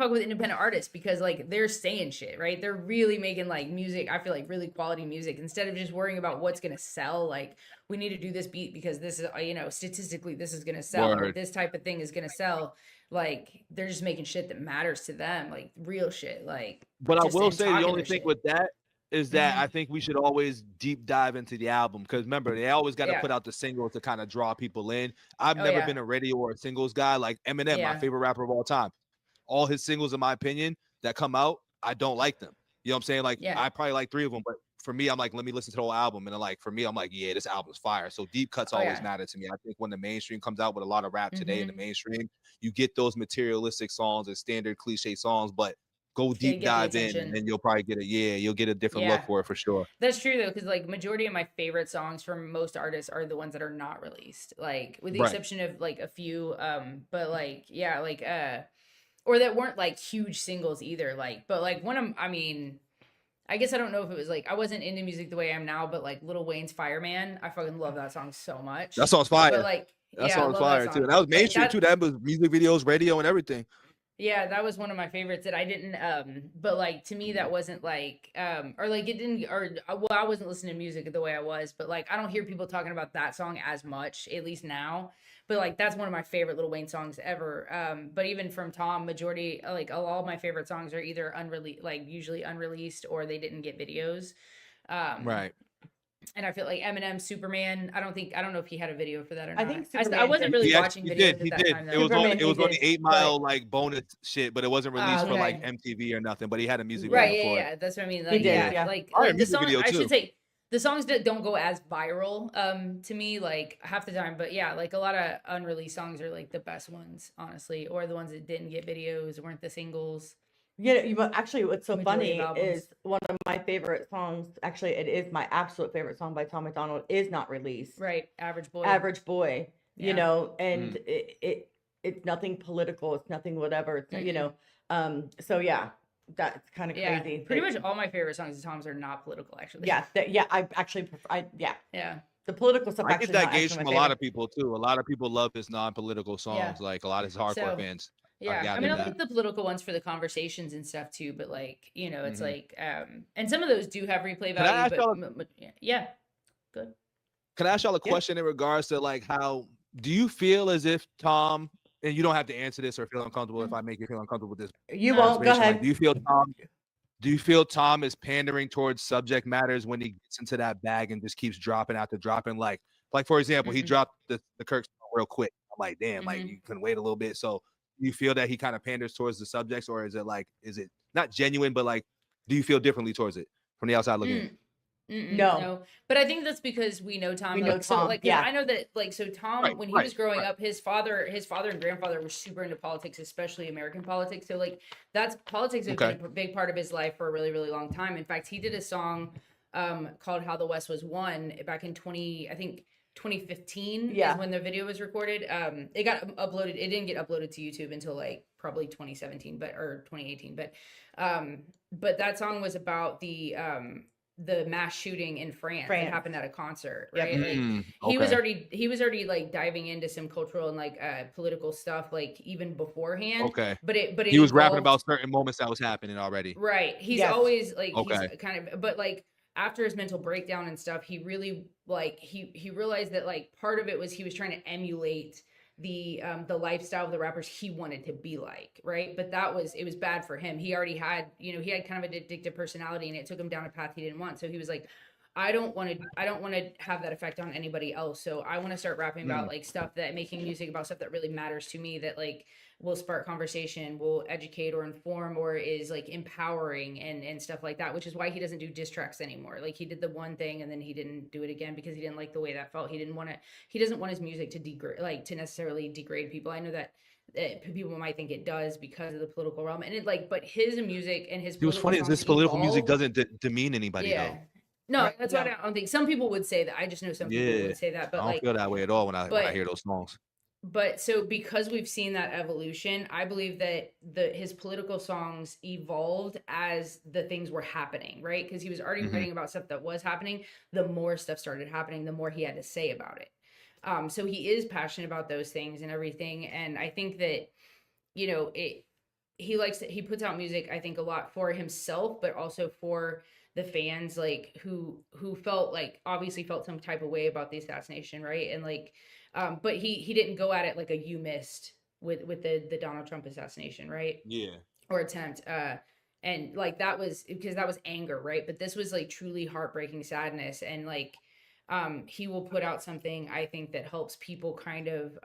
fuck with independent artists because like they're saying shit, right? They're really making like music, I feel like really quality music instead of just worrying about what's gonna sell. Like we need to do this beat because this is statistically this is gonna sell or Word. this type of thing is gonna sell. Like they're just making shit that matters to them, like real shit, like But I just will and say the talking only their thing shit. with that is that Hmm. I think we should always deep dive into the album because remember they always got to Yeah. put out the single to kind of draw people in. I've Oh never yeah. been a radio or a singles guy like Eminem, my Yeah. favorite rapper of all time. All his singles, in my opinion, that come out, I don't like them. You know what I'm saying? Like Yeah. I probably like 3 of them, but for me, I'm like, let me listen to the whole album, and then like for me, I'm like, yeah, this album's fire. So deep cuts Oh always yeah. matter to me. I think when the mainstream comes out with a lot of rap today in the Hmm. mainstream, you get those materialistic songs and standard cliche songs, but go To deep get the dive in, and attention. then you'll probably get you'll get a different look Yeah. for it for sure. That's true though, because like majority of my favorite songs from most artists are the ones that are not released. Like with the Right. exception of like a few, but like yeah, like or that weren't like huge singles either. Like, but like one of I mean, I guess I don't know if it was like I wasn't into music the way I am now, but like Lil Wayne's Fireman, I fucking love that song so That much. song's But fire. like, That yeah, I song's love that fire too. song. And that was Like mainstream too. that That was music videos, radio, and everything. Yeah, that was one of my favorites that I didn't but like to me that wasn't like or like it didn't or well I wasn't listening to music the way I was, but like I don't hear people talking about that song as much at least now. But like that's one of my favorite Lil Wayne songs ever. But even from Tom, majority like all my favorite songs are either unreleased like usually unreleased or they didn't get videos. Um Right. and I feel like Eminem Superman, I don't know if he had a video for that or I not. think I Superman wasn't did. really He watching actually videos did. at He that did. time It though. was on Superman, he it was on the did. 8 But Mile like bonus shit, but it wasn't released for like Okay. MTV or nothing. But he had a music Right, video yeah, for it. yeah. That's what I mean. he Like, did, yeah, yeah. All right, like the music song. video I should too. say the songs that don't go as viral, to me, like half the time. But yeah, like a lot of unreleased songs are like the best ones, honestly, or the ones that didn't get videos, weren't the singles. Yeah, actually, what's so Majority of funny albums. is one of my favorite songs. Actually, it is my absolute favorite song by Tom McDonald. Is not released. Right, Average Boy. Average Boy. You Yeah. know, and Mm. it's nothing political. It's nothing whatever. It's you Mm-mm. know. So yeah, that's kind of Yeah, crazy. pretty much all my favorite songs of Tom's are not political, actually. Yeah, I actually prefer. Yeah, Yeah. the political stuff I get actually that not gauge actually from my a lot favorite. of people too. A lot of people love his non-political Yeah. songs, like a lot of his hardcore So fans. I yeah, I mean, gathered I that. like the political ones for the conversations and stuff too, but like, it's Mhm. like, and some of those do have replay Can I value, ask but y'all? yeah, good. Can I ask y'all a Yeah. question in regards to like how do you feel as if Tom, and you don't have to answer this or feel uncomfortable if I make you feel uncomfortable with this You No. won't. Go observation. Like, ahead. do you feel Tom is pandering towards subject matters when he gets into that bag and just keeps dropping after dropping? Like for example, he Mm-mm. dropped the Kirk song real quick. I'm like, damn, like Mhm. you can wait a little bit. So do you feel that he kind of panders towards the subjects, or is it not genuine, but like, do you feel differently towards it from the outside looking in? No. But I think that's because we know Tom. We Like, know so, Tom, like, 'cause yeah. I know that, like, so Tom, Right, when he right, was growing right. up, his father and grandfather were super into politics, especially American politics. So, like, politics has Okay. been a big part of his life for a really, really long time. In fact, he did a song, called "How the West Was Won" back in 2015 Yeah. is when the video was recorded. It got uploaded. It didn't get uploaded to YouTube until like probably 2017, or 2018. But that song was about the mass shooting in France that happened at a concert, Yep. right? Like Okay. he was already like diving into some cultural and like political stuff like even beforehand. Okay. But it He was rapping evolved. about certain moments that was happening already. Right. He's Yes. always like Okay. he's kind of but like after his mental breakdown and stuff, he really like he realized that like part of it was he was trying to emulate the lifestyle of the rappers he wanted to be like, right? But it was bad for him. He already had, he had kind of an addictive personality and it took him down a path he didn't want. So he was like, I don't want to have that effect on anybody else. So I want to start rapping about like stuff making music about stuff that really matters to me, that like will spark conversation, will educate or inform, or is like empowering and stuff like that, which is why he doesn't do diss tracks anymore. Like he did the one thing and then he didn't do it again because he didn't like the way that felt. He doesn't want his music to degrade, like to necessarily degrade people. I know that people might think it does because of the political realm and but his music and his It was funny is this political music doesn't demean anybody though. No, Right, that's yeah. what I don't think. Some people would say that. I just know some people Yeah. would say that, I but don't like, feel that way at all when I but- hear those songs. but so because we've seen that evolution, I believe that his political songs evolved as the things were happening, right? Because he was already Mhm. writing about stuff that was happening. The more stuff started happening, the more he had to say about it. So he is passionate about those things and everything. And I think that, he puts out music, I think, a lot for himself, but also for the fans, like who felt like obviously felt some type of way about the assassination, right? And like, but he didn't go at it like a you missed with the Donald Trump assassination, right? Yeah. Or attempt. And like that was because that was anger, right? But this was like truly heartbreaking sadness, and like he will put out something, I think, that helps people kind of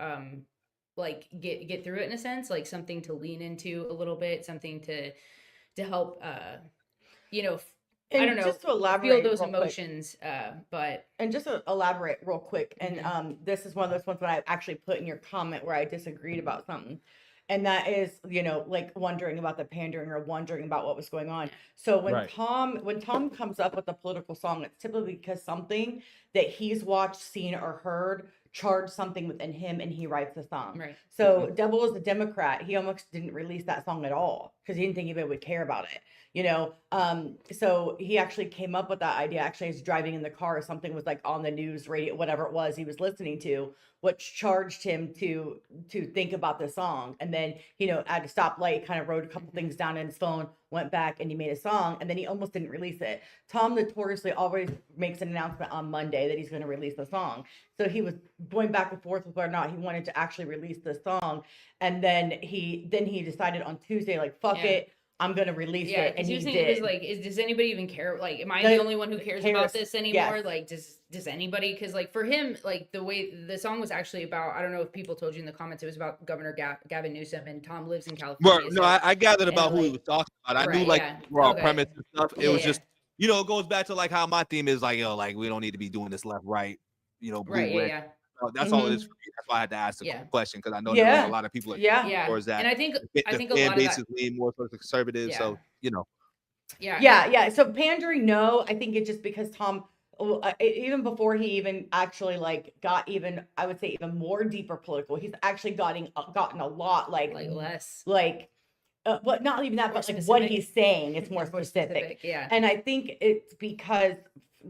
like get through it in a sense, like something to lean into a little bit, something to help you know, I don't know, just to feel elaborate those real quick, emotions. But and just to elaborate real quick, and Mhm. this is one of those ones that I actually put in your comment where I disagreed about something, and that is, like wondering about the pandering or wondering about what was going on. Yeah. So Right. when Tom comes up with a political song, it's typically because something that he's watched, seen, or heard charged something within him, and he writes a song. Right. So Devil is a Democrat, he almost didn't release that song at all because he didn't think anybody would care about it. So he actually came up with that idea. Actually, he's driving in the car, something was like on the news, radio, whatever it was he was listening to, which charged him to think about the song. And then, at a stoplight, kind of wrote a couple things down in his phone, went back, and he made a song, and then he almost didn't release it. Tom notoriously always makes an announcement on Monday that he's going to release the song. So he was going back and forth with whether or not he wanted to actually release the song. And then he decided on Tuesday, like, fuck it, I'm gonna release Yeah, it, and because he he was thinking, did. because like, does anybody even care? Like, am I The- the only one who cares about cares, this anymore? yes. Like, does anybody? Because like for him, like the way the song was actually about, I don't know if people told you in the comments, it was about Governor Gavin Newsom, and Tom lives in Well, California. no, So I gathered and about who he like, was talking about. I knew right, like yeah, the overall okay, premise and stuff. It yeah, was yeah, just, it goes back to like how my theme is like, like we don't need to be doing this left, right, blue, right, yeah, red. yeah, That's all it is Mhm. for me. That's why I had to ask the yeah, question, because I know there was like a Yeah, lot of people that yeah, yeah. towards that. And I think The a fan lot of base that, is leaning more towards the conservative, yeah, so yeah, yeah. So pandering, no, I think it's just because Tom, even before he even actually like got even, I would say even more deeper political, he's actually gotten a lot like less, but not even that, more but like what specific. he's saying, it's more More specific. yeah, And I think it's because,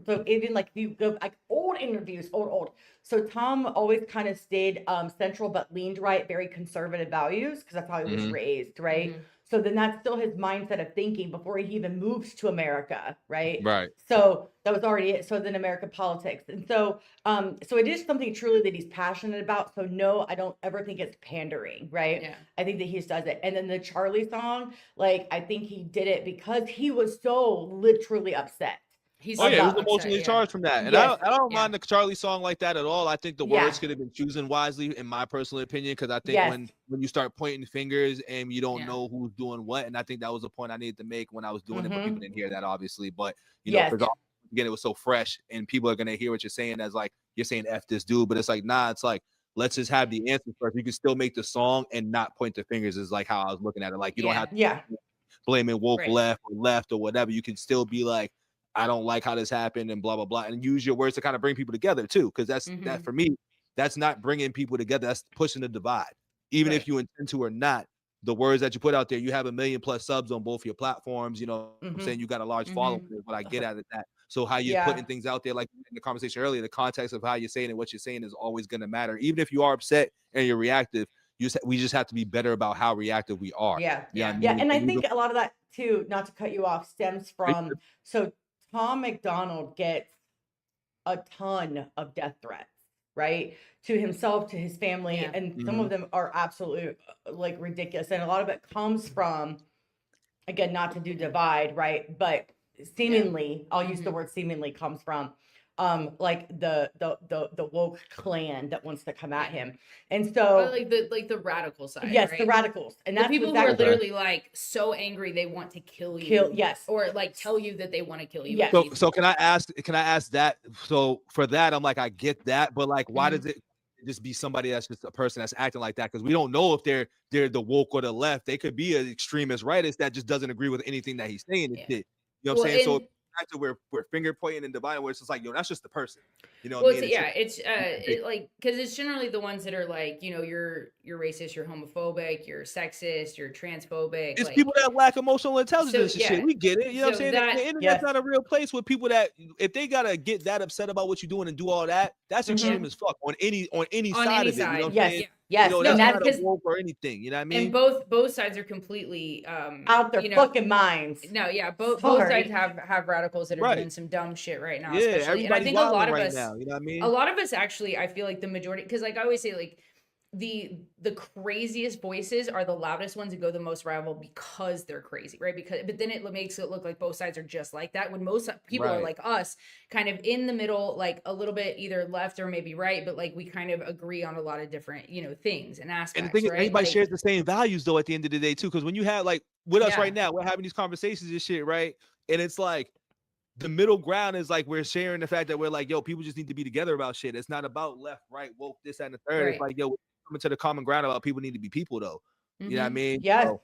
so even like if you go like old interviews, old. So Tom always kind of stayed central, but leaned right, very conservative values, because that's how he was raised, right? Mhm. So then that's still his mindset of thinking before he even moves to America, right? right. So that was already it. So then American politics. And so so it is something truly that he's passionate about. So no, I don't ever think it's pandering, right? Yeah, I think that he just does it. And then the Charlie song, like I think he did it because he was so literally upset. he's Oh yeah, it was upset, emotionally yeah, charged from that, and Yes. I don't yeah, mind the Charlie song like that at all. I think the Yeah. words could have been chosen wisely, in my personal opinion, because I think Yes. when you start pointing fingers and you don't Yeah. know who's doing what, and I think that was the point I needed to make when I was doing it, but people didn't hear that obviously. But Yes. because again, it was so fresh, and people are gonna hear what you're saying as like you're saying F this dude, but it's like nah, it's like let's just have the answer first. You can still make the song and not point the fingers. Is like how I was looking at it. Like you don't have to Yeah. blaming woke Right. left or whatever. You can still be like, I don't like how this happened and blah blah blah, and use your words to kind of bring people together too, because that's that for me. That's not bringing people together. That's pushing the divide. Even if you intend to or not, the words that you put out there, you have 1 million+ subs on both your platforms. You know, what I'm saying you got a large following. Is what I get out of that. So how you're putting things out there, like in the conversation earlier, the context of how you're saying and what you're saying is always going to matter. Even if you are upset and you're reactive, we just have to be better about how reactive we are. Yeah. You know what I Yeah. mean? And I think a lot of that too, not to cut you off, stems from, so Tom McDonald gets a ton of death threats, right? To himself, to his family. Yeah. And some of them are absolutely like ridiculous. And a lot of it comes from, again, not to do divide, right? But seemingly, I'll use the word seemingly, comes from like the woke clan that wants to come at him. And so like the radical side, yes, right? the radicals. And The that's people who are literally like so angry they want to kill you. Yes. Or like tell you that they want to kill you. Yes. So can I ask that? So for that, I'm like, I get that, but like, why does it just be somebody that's just a person that's acting like that? Because we don't know if they're the woke or the left. They could be an extremist rightist that just doesn't agree with anything that he's saying. You know what I'm saying? So we're finger pointing and dividing, where it's just like, yo, that's just the person. You know what I mean? It's like, because it's generally the ones that are like, you're racist, you're homophobic, you're sexist, you're transphobic. It's like, people that lack emotional intelligence and shit. We get it. You know what I'm saying? The internet's not a real place with people that, if they gotta get that upset about what you're doing and do all that, that's extreme as fuck on any side of it. You know what I'm saying? Yes, You know, no, that's that's not a because woke or anything. You know what I mean? and both sides are completely out their you know, fucking minds. no, yeah, both Sorry. sides have radicals that are Right. doing some dumb shit right now, Yeah, especially. And I everybody's think a lot wilding of right us, now. You know what I a mean? lot of us actually, I feel like the majority, because like I always say, like the craziest voices are the loudest ones that go the most rival because they're crazy, right? Because but then it makes it look like both sides are just like that, when most people are Right. like us, kind of in the middle, like a little bit either left or maybe right, but like we kind of agree on a lot of different, you know, things and And the aspects, thing is, right? everybody Like, shares the same values though at the end of the day too. Because when you have like with us yeah, right now, we're having these conversations and shit, right? And it's like the middle ground is like we're sharing the fact that we're like, yo, people just need to be together about shit. It's not about left, right, woke, this, that, and the third. It's right. like, yo, we're coming to the common ground about people need to be people though. You know what I Mm-hmm. mean? Yes. So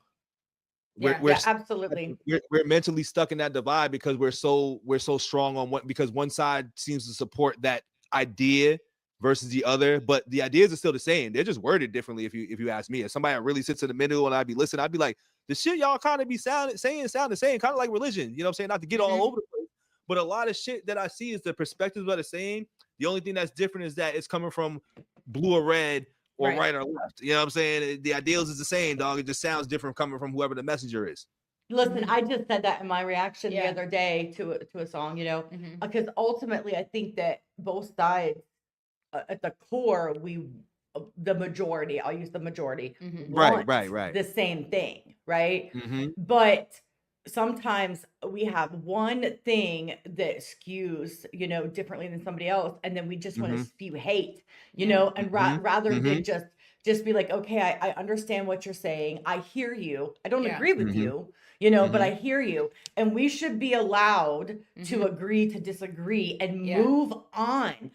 Yeah. we're Yeah, absolutely. we're mentally stuck in that divide because we're so strong on what, because one side seems to support that idea versus the other, but the ideas are still the same. They're just worded differently. If you ask me, if somebody really sits in the middle and I'd be listening, I'd be like, the shit y'all kind of be sound the same, kind of like religion. You know what I'm saying? Not to get all over the place, but a lot of shit that I see is the perspectives are the same. The only thing that's different is that it's coming from blue or red or right or left. You know what I'm saying? The ideals is the same, dog. It just sounds different coming from whoever the messenger is. Listen, I just said that in my reaction the Yeah. other day to a song, you know, Mhm. because ultimately I think that both sides, at the core, the majority, I'll use the majority, Mhm. want Right. the same thing, right? Mm-hmm. But sometimes we have one thing that skews, you know, differently than somebody else, and then we just want to spew hate, you Yeah. know, and rather Mhm. than just be like, okay, I understand what you're saying, I hear you, I don't Yeah. agree with you, you know, but I hear you, and we should be allowed to agree to disagree and Yeah. move on,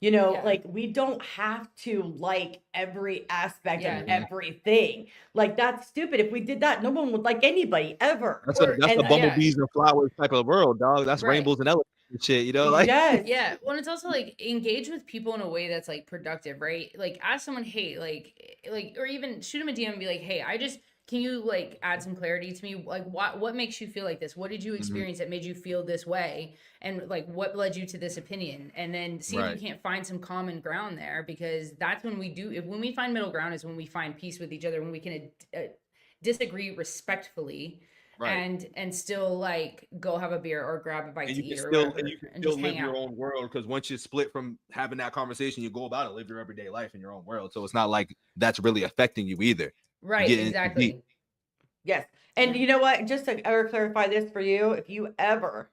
you know, Yeah. like we don't have to like every aspect Yeah. of everything. Like that's stupid. If we did that, no one would like anybody ever. That's Or- a And bumblebees and flowers type of world, dog. That's Right. rainbows and elephants and shit, you know, like yes, Yeah. Well, it's also like engage with people in a way that's like productive, right? Like ask someone, hey, like, or even shoot them a DM and be like, hey, can you like add some clarity to me? Like what makes you feel like this? What did you experience that made you feel this way? And like what led you to this opinion? And then see if Right. you can't find some common ground there, because that's when when we find middle ground is when we find peace with each other, when we can disagree respectfully. Right. And still like go have a beer or grab a bite and to you can eat or still whatever, and you can and still just live hang your out. own world, because once you split from having that conversation, you go about it, live your everyday life in your own world. So it's not like that's really affecting you either. Right, Getting deep. exactly. yes. And you know what? Just to ever clarify this for you, if you ever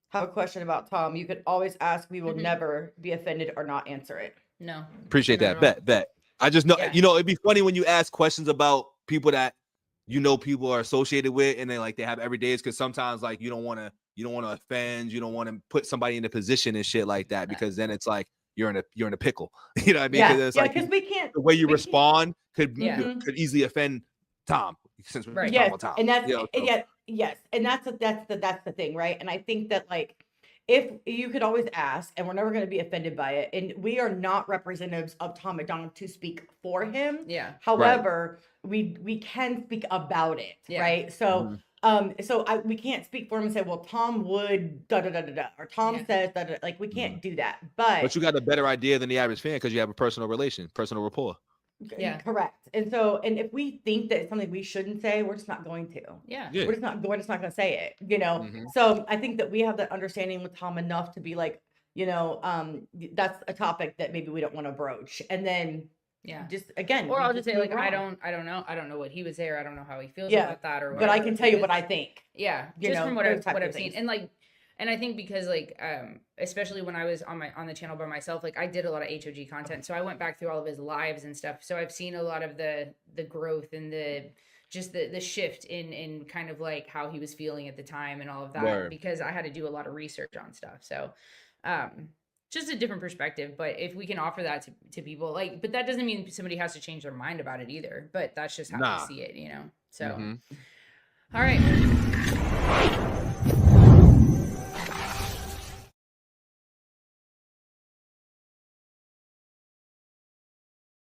have a question about Tom, you could always ask. We will never be offended or not answer it. No. Appreciate not that. at all. Bet. I just know, Yeah. you know, it'd be funny when you ask questions about people that you know people are associated with, and then like they have everydays, because sometimes like you don't want to offend, you don't want to put somebody in a position and shit like that, because then it's like you're in a pickle. You know what I mean? Yeah, Because it's yeah, like because we can't. the way you we can't- respond could Yeah. could easily offend Tom, since we're Right. talking Yes, about Tom. and that's You know, so- yes, and that's the thing, right? And I think that like if you could always ask, and we're never going to be offended by it, and we are not representatives of Tom McDonald to speak for him. Yeah. However, we can speak about it, Yeah. right? So we can't speak for him and say, well, Tom would da da da da da, or Tom Yeah. says da da. Like we can't do that, but you got a better idea than the average fan because you have a personal rapport. Yeah. correct. And so, and if we think that it's something we shouldn't say, we're just not going to. Yeah. Yeah. We're just not going to say it, you know? So I think that we have that understanding with Tom enough to be like, you know, that's a topic that maybe we don't want to broach. And then Yeah. just again, Or we I'll just say like move I on. don't know what he would say, or I don't know how he feels Yeah, about that or but I whatever, can tell you what because- I think. Yeah, You just know, from what those types I've of seen, things. and I think because like especially when I was on the channel by myself, like I did a lot of HOG content, so I went back through all of his lives and stuff. So I've seen a lot of the growth and the shift in kind of like how he was feeling at the time and all of that, Word. because I had to do a lot of research on stuff. So just a different perspective. But if we can offer that to people, like, but that doesn't mean somebody has to change their mind about it either. But that's just how Nah. we see it, you know. So Mhm. all right.